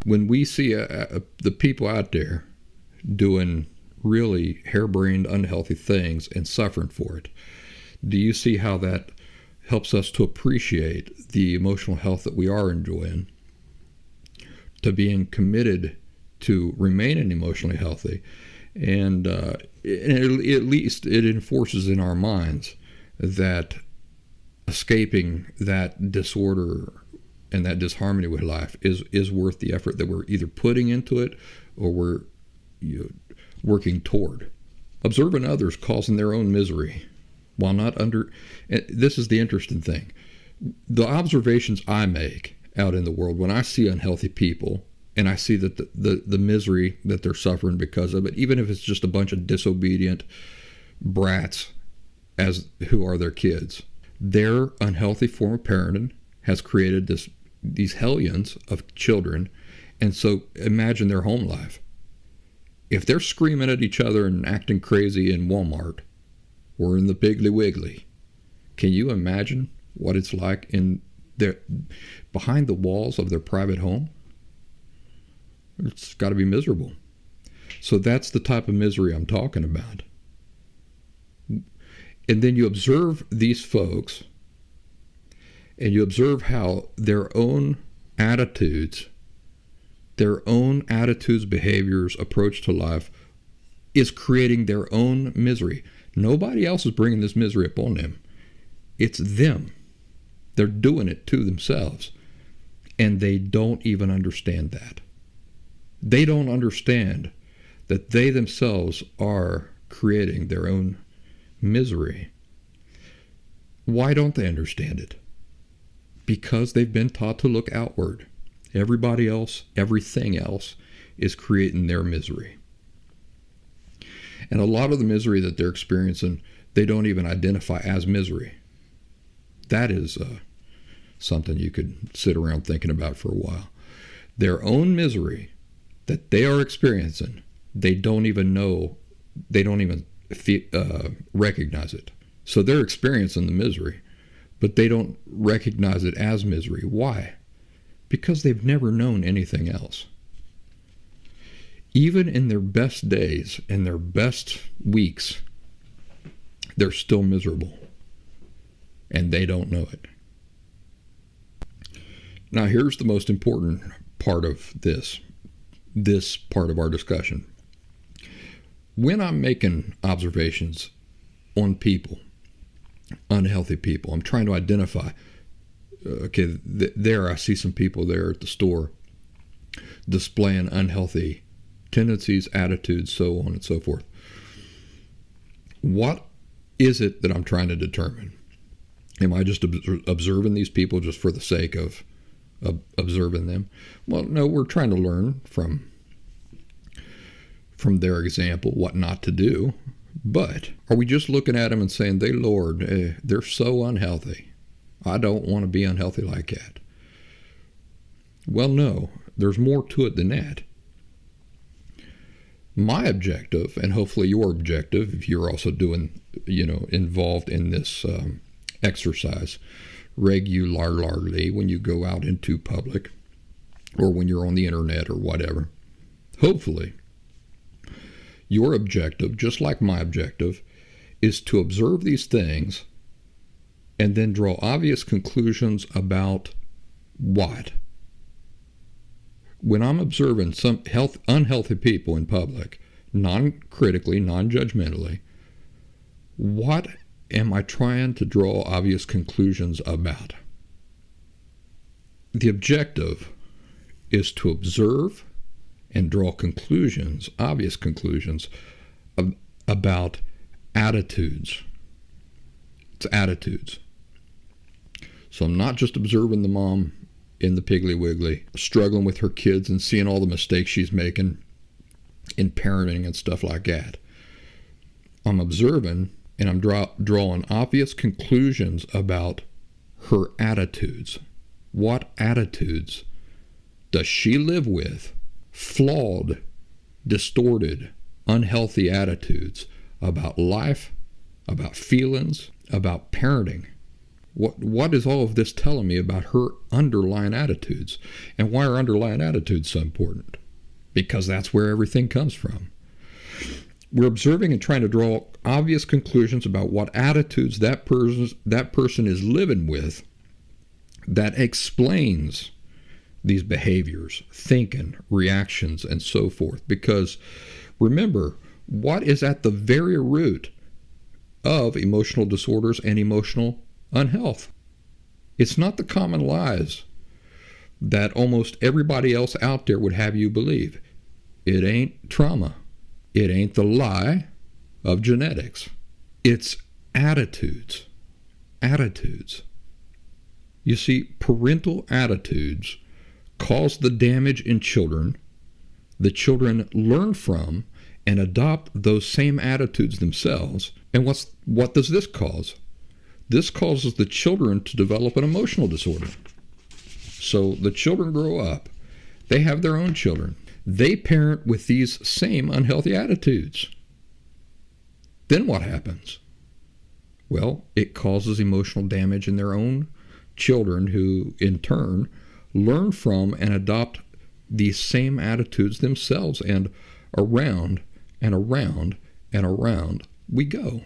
When we see the people out there doing really harebrained, unhealthy things and suffering for it, do you see how that helps us to appreciate the emotional health that we are enjoying, to being committed to remaining emotionally healthy, and at least it enforces in our minds that escaping that disorder and that disharmony with life is worth the effort that we're either putting into it or we're working toward. Observing others causing their own misery while not under. This is the interesting thing. The observations I make out in the world when I see unhealthy people and I see that the misery that they're suffering because of it, even if it's just a bunch of disobedient brats who are their kids, their unhealthy form of parenting has created these hellions of children. And so imagine their home life. If they're screaming at each other and acting crazy in Walmart or in the Piggly Wiggly, can you imagine what it's like behind the walls of their private home? It's got to be miserable. So that's the type of misery I'm talking about. And then you observe these folks and you observe how their own attitudes, behaviors, approach to life is creating their own misery. Nobody else is bringing this misery upon them. It's them. They're doing it to themselves. And they don't even understand that. They don't understand that they themselves are creating their own misery. Why don't they understand it? Because they've been taught to look outward. Everybody else, everything else is creating their misery. And a lot of the misery that they're experiencing, they don't even identify as misery. That is something you could sit around thinking about for a while. Their own misery that they are experiencing, they don't even know, they don't even recognize it. So they're experiencing the misery, but they don't recognize it as misery. Why? Because they've never known anything else. Even in their best days and their best weeks, they're still miserable. And they don't know it. Now here's the most important part of this part of our discussion. When I'm making observations on people, unhealthy people, I'm trying to identify, there I see some people there at the store displaying unhealthy tendencies, attitudes, so on and so forth. What is it that I'm trying to determine? Am I just observing these people just for the sake of observing them? Well, no, we're trying to learn from their example what not to do. But are we just looking at them and saying, Lord, they're so unhealthy. I don't want to be unhealthy like that. Well, no, there's more to it than that. My objective, and hopefully your objective, if you're also doing, involved in this exercise regularly when you go out into public or when you're on the internet or whatever, hopefully your objective, just like my objective, is to observe these things and then draw obvious conclusions about what? When I'm observing some unhealthy people in public, non-critically, non-judgmentally, what am I trying to draw obvious conclusions about? The objective is to observe and draw conclusions, obvious conclusions, about attitudes. It's attitudes. So I'm not just observing the mom in the Piggly Wiggly, struggling with her kids and seeing all the mistakes she's making in parenting and stuff like that. I'm observing and I'm drawing obvious conclusions about her attitudes. What attitudes does she live with? Flawed, distorted, unhealthy attitudes about life, about feelings, about parenting. What is all of this telling me about her underlying attitudes? And why are underlying attitudes so important? Because that's where everything comes from. We're observing and trying to draw obvious conclusions about what attitudes that person is living with that explains these behaviors, thinking, reactions, and so forth. Because remember, what is at the very root of emotional disorders and emotional unhealth? It's not the common lies that almost everybody else out there would have you believe. It ain't trauma. It ain't the lie of genetics. It's attitudes. Attitudes. You see, parental attitudes cause the damage in children. The children learn from and adopt those same attitudes themselves. And what does this cause? This causes the children to develop an emotional disorder. So the children grow up. They have their own children. They parent with these same unhealthy attitudes. Then what happens? Well, it causes emotional damage in their own children, who in turn learn from and adopt these same attitudes themselves, and around and around and around we go.